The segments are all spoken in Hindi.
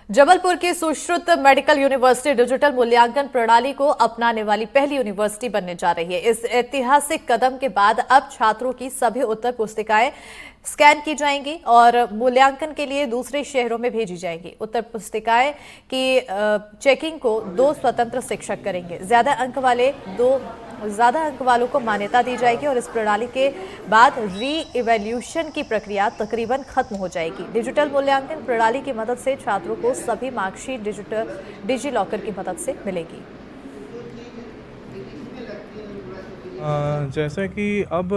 जबलपुर की सुश्रुत मेडिकल यूनिवर्सिटी डिजिटल मूल्यांकन प्रणाली को अपनाने वाली पहली यूनिवर्सिटी बनने जा रही है। इस ऐतिहासिक कदम के बाद अब छात्रों की सभी उत्तर पुस्तिकाएं स्कैन की जाएंगी और मूल्यांकन के लिए दूसरे शहरों में भेजी जाएंगी। उत्तर पुस्तिकाएं की चेकिंग को 2 स्वतंत्र शिक्षक करेंगे। ज्यादा अंक वालों को मान्यता दी जाएगी और इस प्रणाली के बाद री इवैल्यूएशन की प्रक्रिया तकरीबन खत्म हो जाएगी। डिजिटल मूल्यांकन प्रणाली की मदद से छात्रों को सभी मार्कशीट डिजी लॉकर की मदद से मिलेगी। जैसे कि अब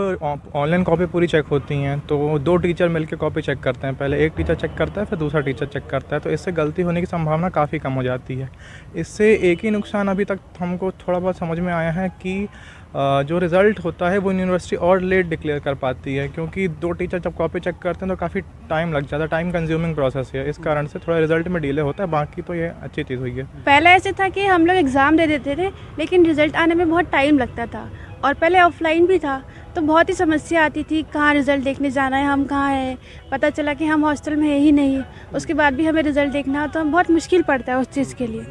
ऑनलाइन कॉपी पूरी चेक होती हैं तो 2 टीचर मिलकर कॉपी चेक करते हैं। पहले एक टीचर चेक करता है, फिर दूसरा टीचर चेक करता है, तो इससे गलती होने की संभावना काफ़ी कम हो जाती है। इससे एक ही नुकसान अभी तक हमको थोड़ा बहुत समझ में आया है कि जो रिज़ल्ट होता है वो यूनिवर्सिटी और लेट डिक्लेयर कर पाती है, क्योंकि 2 टीचर जब कॉपी चेक करते हैं तो काफ़ी टाइम लग जाता है। टाइम कंज्यूमिंग प्रोसेस है, इस कारण से थोड़ा रिजल्ट में डिले होता है। बाकी तो ये अच्छी चीज़ हुई है। पहले ऐसे था कि हम लोग एग्ज़ाम दे देते थे, लेकिन रिज़ल्ट आने में बहुत टाइम लगता था और पहले ऑफलाइन भी था तो बहुत ही समस्या आती थी। कहाँ रिज़ल्ट देखने जाना है, हम कहाँ हैं, पता चला कि हम हॉस्टल में है ही नहीं, उसके बाद भी हमें रिज़ल्ट देखना हो तो बहुत मुश्किल पड़ता है उस चीज़ के लिए।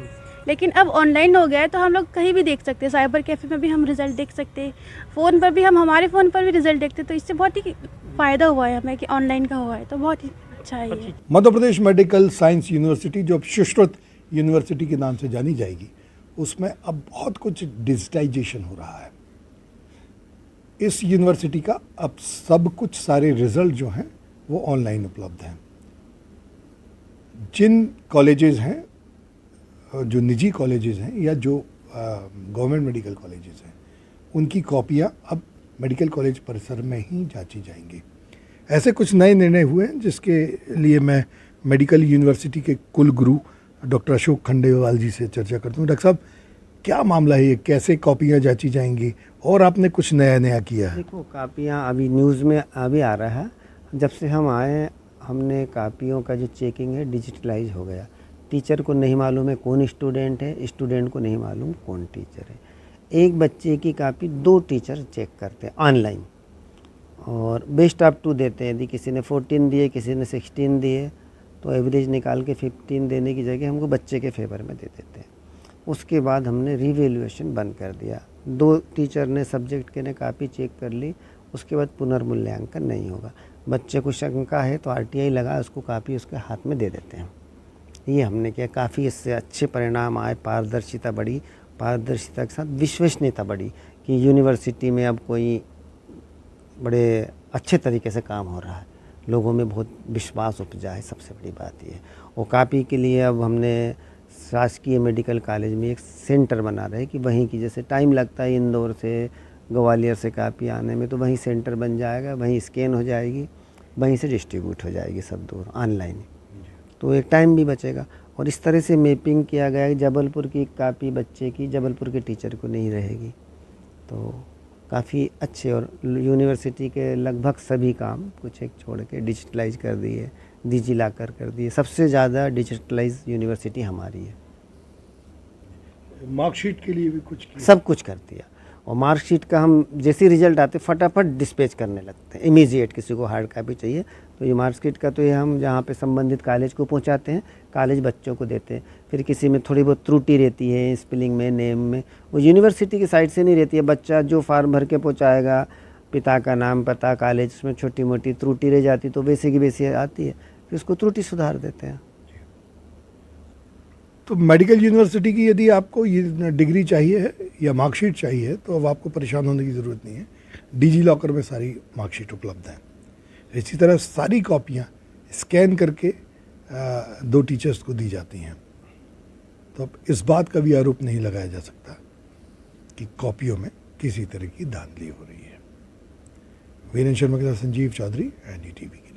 लेकिन अब ऑनलाइन हो गया है तो हम लोग कहीं भी देख सकते हैं। साइबर कैफ़े में भी हम रिज़ल्ट देख सकते हैं, फ़ोन पर भी हम हमारे फ़ोन पर भी रिज़ल्ट देखते हैं। तो इससे बहुत ही फ़ायदा हुआ है हमें कि ऑनलाइन का हुआ है, तो बहुत ही अच्छा है ये। Madhya Pradesh medical science university जो अब सुश्रुत यूनिवर्सिटी के नाम से जानी जाएगी, उसमें अब बहुत कुछ डिजिटाइजेशन हो रहा है। इस यूनिवर्सिटी का अब सब कुछ सारे रिजल्ट जो हैं वो ऑनलाइन उपलब्ध हैं। जिन कॉलेजेस हैं, जो निजी कॉलेजेस हैं या जो गवर्नमेंट मेडिकल कॉलेजेस हैं, उनकी कॉपियां अब मेडिकल कॉलेज परिसर में ही जांची जाएंगी। ऐसे कुछ नए निर्णय हुए हैं जिसके लिए मैं मेडिकल यूनिवर्सिटी के कुल गुरु डॉक्टर अशोक खंडेलवाल जी से चर्चा करता हूँ। डॉक्टर साहब, क्या मामला है ये, कैसे कॉपियाँ जांची जाएंगी और आपने कुछ नया किया है? देखो, कापियाँ अभी न्यूज़ में अभी आ रहा है। जब से हम आए हमने कापियों का जो चेकिंग है डिजिटलाइज हो गया। टीचर को नहीं मालूम है कौन स्टूडेंट है, स्टूडेंट को नहीं मालूम कौन टीचर है। एक बच्चे की कापी 2 टीचर चेक करते हैं ऑनलाइन और बेस्ट ऑफ 2 देते हैं। यदि किसी ने 14 दिए, किसी ने 16 दिए, तो एवरेज निकाल के 15 देने की जगह हमको बच्चे के फेवर में दे देते हैं। उसके बाद हमने रिवैल्यूएशन बंद कर दिया। 2 टीचर ने सब्जेक्ट के ने कापी चेक कर ली, उसके बाद पुनर्मूल्यांकन नहीं होगा। बच्चे को शंका है तो आरटीआई लगा उसको कापी उसके हाथ में दे देते हैं। ये हमने किया, काफ़ी इससे अच्छे परिणाम आए। पारदर्शिता बढ़ी, पारदर्शिता के साथ विश्वसनीयता बढ़ी कि यूनिवर्सिटी में अब कोई बड़े अच्छे तरीके से काम हो रहा है, लोगों में बहुत विश्वास उपजा है। सबसे बड़ी बात ये। और कापी के लिए अब हमने शासकीय मेडिकल कॉलेज में एक सेंटर बना रहे कि वहीं की, जैसे टाइम लगता है इंदौर से ग्वालियर से कापी आने में, तो वहीं सेंटर बन जाएगा, वहीं स्कैन हो जाएगी, वहीं से डिस्ट्रीब्यूट हो जाएगी सब दूर ऑनलाइन। तो एक टाइम भी बचेगा। और इस तरह से मैपिंग किया गया है। जबलपुर की कापी बच्चे की जबलपुर के टीचर को नहीं रहेगी। तो काफ़ी अच्छे, और यूनिवर्सिटी के लगभग सभी काम कुछ एक छोड़ के डिजिटलाइज कर दिए, डिजी लॉकर कर दिए। सबसे ज़्यादा डिजिटलाइज यूनिवर्सिटी हमारी है। मार्कशीट के लिए भी कुछ किया? सब कुछ कर दिया। और मार्कशीट का हम जैसे रिजल्ट आते फटाफट डिस्पैच करने लगते हैं, इमीडिएट। किसी को हार्ड कॉपी चाहिए तो ये मार्कशीट का तो ये हम जहाँ पे संबंधित कॉलेज को पहुँचाते हैं, कॉलेज बच्चों को देते हैं। फिर किसी में थोड़ी बहुत त्रुटि रहती है स्पेलिंग में, नेम में, वो यूनिवर्सिटी की साइड से नहीं रहती है। बच्चा जो फॉर्म भर के पहुँचाएगा, पिता का नाम, पता, कॉलेज, उसमें छोटी मोटी त्रुटि रह जाती तो वैसे की वैसे आती है, फिर उसको त्रुटि सुधार देते हैं। तो मेडिकल यूनिवर्सिटी की यदि आपको ये डिग्री चाहिए है या मार्कशीट चाहिए है तो अब आपको परेशान होने की ज़रूरत नहीं है। डिजी लॉकर में सारी मार्कशीट उपलब्ध है। इसी तरह सारी कॉपियाँ स्कैन करके 2 टीचर्स को दी जाती हैं। तो अब इस बात का भी आरोप नहीं लगाया जा सकता कि कॉपियों में किसी तरह की धांधली हो रही है। वीरेंद्र शर्मा के साथ संजीव चौधरी, NDTV।